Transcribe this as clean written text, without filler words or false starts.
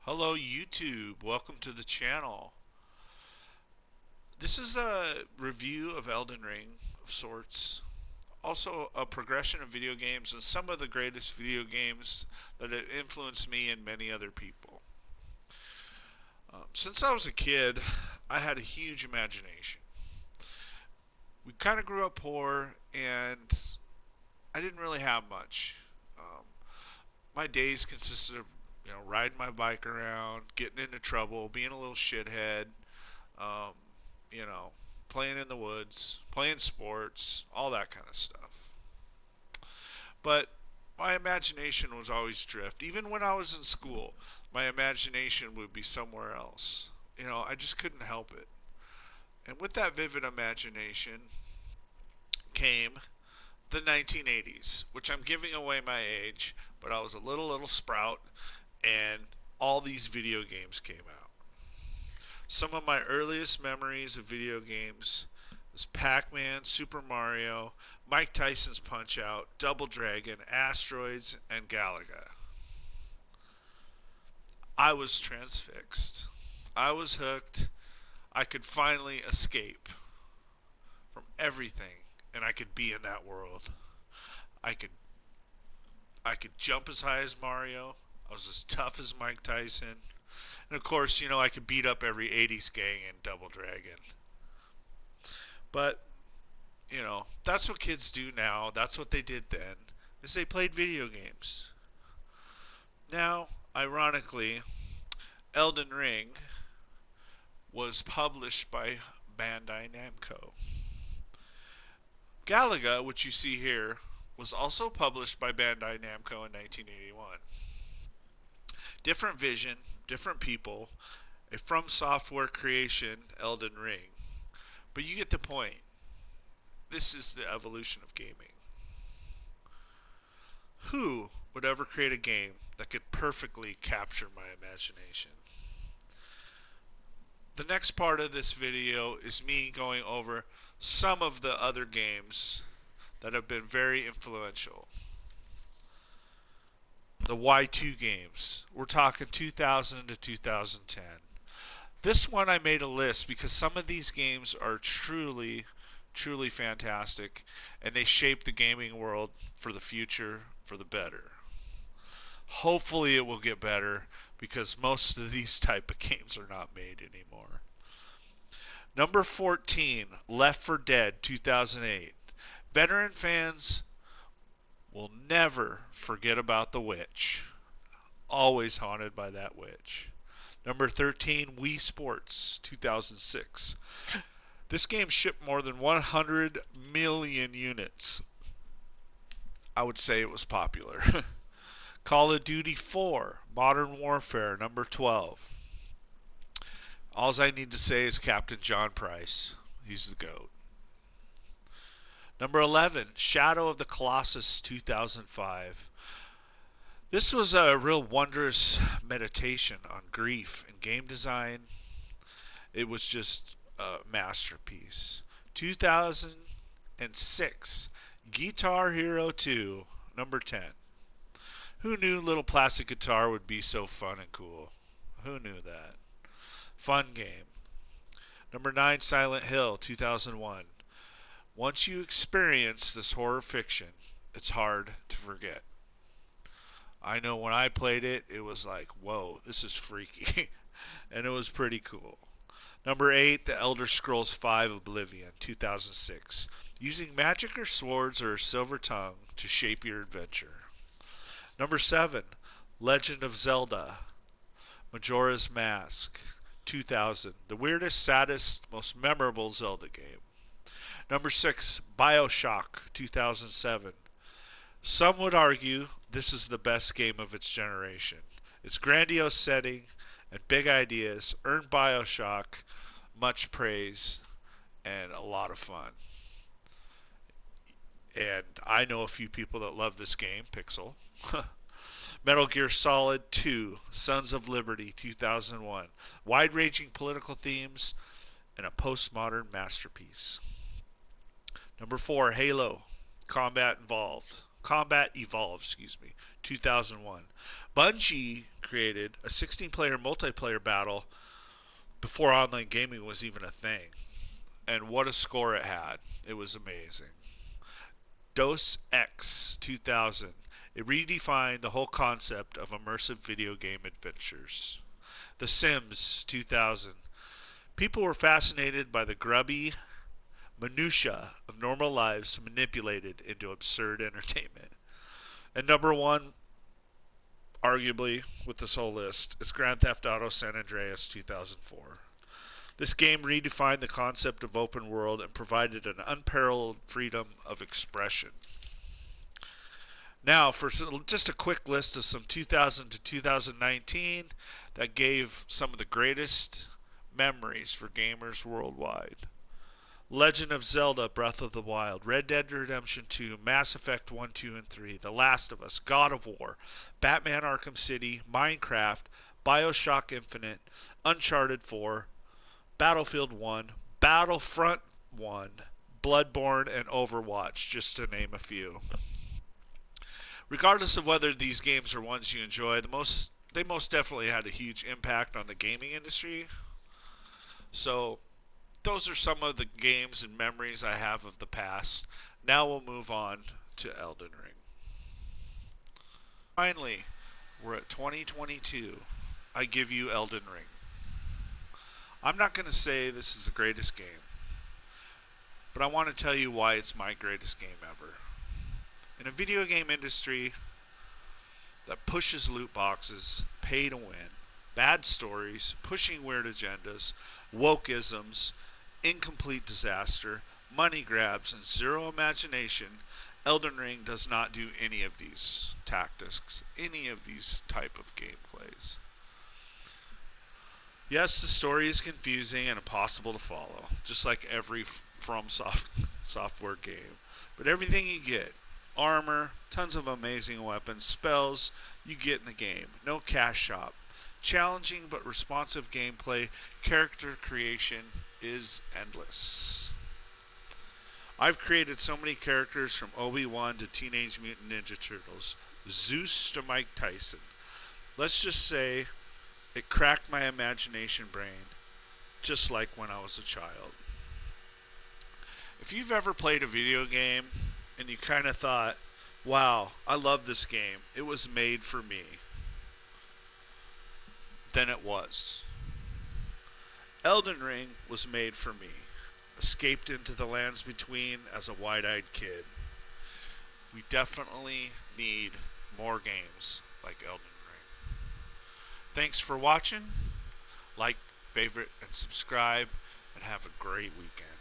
Hello YouTube, welcome to the channel. This is a review of Elden Ring of sorts. Also a progression of video games and some of the greatest video games that have influenced me and many other people. Since I was a kid, I had a huge imagination. We kind of grew up poor and I didn't really have much. Um, my days consisted of riding my bike around, getting into trouble, being a little shithead, um, you know, playing in the woods, playing sports, all that kind of stuff. But my imagination was always drift. Even when I was in school, my imagination would be somewhere else. I just couldn't help it. And with that vivid imagination came the 1980s, which I'm giving away my age, but I was a little sprout, and all these video games came out. Some of my earliest memories of video games was Pac-Man, Super Mario, Mike Tyson's Punch-Out, Double Dragon, Asteroids, and Galaga. I was transfixed. I was hooked. I could finally escape from everything, and I could be in that world. I could I could jump as high as Mario. I was as tough as Mike Tyson. And of course, I could beat up every 80s gang in Double Dragon. But, that's what kids do now. That's what they did then. Is they played video games. Now, ironically, Elden Ring was published by Bandai Namco. Galaga, which you see here, was also published by Bandai Namco in 1981. Different vision, different people, a From Software creation, Elden Ring. But you get the point. This is the evolution of gaming. Who would ever create a game that could perfectly capture my imagination? The next part of this video is me going over some of the other games that have been very influential. The Y2 games. We're talking 2000 to 2010. This one I made a list because some of these games are truly fantastic, and they shape the gaming world for the future for the better. Hopefully it will get better because most of these type of games are not made anymore. Number 14, Left 4 Dead 2008. Veteran fans will never forget about the witch. Always haunted by that witch. Number 13, Wii Sports 2006. This game shipped more than 100 million units. I would say it was popular. Call of Duty 4, Modern Warfare, number 12. All I need to say is Captain John Price. He's the GOAT. Number 11, Shadow of the Colossus 2005. This was a real wondrous meditation on grief and game design. It was just a masterpiece. 2006, Guitar Hero 2, number 10. Who knew little plastic guitar would be so fun and cool? Who knew that? Fun game. Number 9, Silent Hill 2001. Once you experience this horror fiction, it's hard to forget. I know when I played it, it was like, whoa, this is freaky. And it was pretty cool. Number 8, The Elder Scrolls V Oblivion 2006. Using magic or swords or a silver tongue to shape your adventure. Number 7, Legend of Zelda Majora's Mask 2000. The weirdest, saddest, most memorable Zelda game. Number 6, BioShock 2007. Some would argue this is the best game of its generation. Its grandiose setting and big ideas earned BioShock much praise and a lot of fun. And I know a few people that love this game, Pixel. Metal Gear Solid 2, Sons of Liberty 2001. Wide-ranging political themes and a postmodern masterpiece. Number 4, Halo, Combat Evolved, 2001. Bungie created a 16-player multiplayer battle before online gaming was even a thing. And what a score it had. It was amazing. Dos Ex 2000. It redefined the whole concept of immersive video game adventures. The Sims 2000. People were fascinated by the grubby minutia of normal lives manipulated into absurd entertainment. And number one, arguably, with this whole list, is Grand Theft Auto San Andreas 2004. This game redefined the concept of open world and provided an unparalleled freedom of expression. Now, for just a quick list of some 2000 to 2019 that gave some of the greatest memories for gamers worldwide. Legend of Zelda Breath of the Wild, Red Dead Redemption 2, Mass Effect 1, 2, and 3, The Last of Us, God of War, Batman Arkham City, Minecraft, Bioshock Infinite, Uncharted 4, Battlefield 1, Battlefront 1, Bloodborne, and Overwatch, just to name a few. Regardless of whether these games are ones you enjoy, they most definitely had a huge impact on the gaming industry. So those are some of the games and memories I have of the past. Now we'll move on to Elden Ring. Finally, we're at 2022. I give you Elden Ring. I'm not going to say this is the greatest game, but I want to tell you why it's my greatest game ever. In a video game industry that pushes loot boxes, pay to win, bad stories, pushing weird agendas, wokeisms, incomplete disaster, money grabs, and zero imagination, Elden Ring does not do any of these tactics, any of these type of gameplays. Yes, the story is confusing and impossible to follow, just like every software game. But everything you get, armor, tons of amazing weapons, spells, you get in the game. No cash shop. Challenging but responsive gameplay, character creation is endless. I've created so many characters from Obi-Wan to Teenage Mutant Ninja Turtles, Zeus to Mike Tyson. Let's just say it cracked my imagination brain, just like when I was a child. If you've ever played a video game and you kind of thought, wow, I love this game, it was made for me, then it was. Elden Ring was made for me. Escaped into the lands between as a wide-eyed kid. We definitely need more games like Elden Ring. Thanks for watching. Like, favorite, and subscribe, and have a great weekend.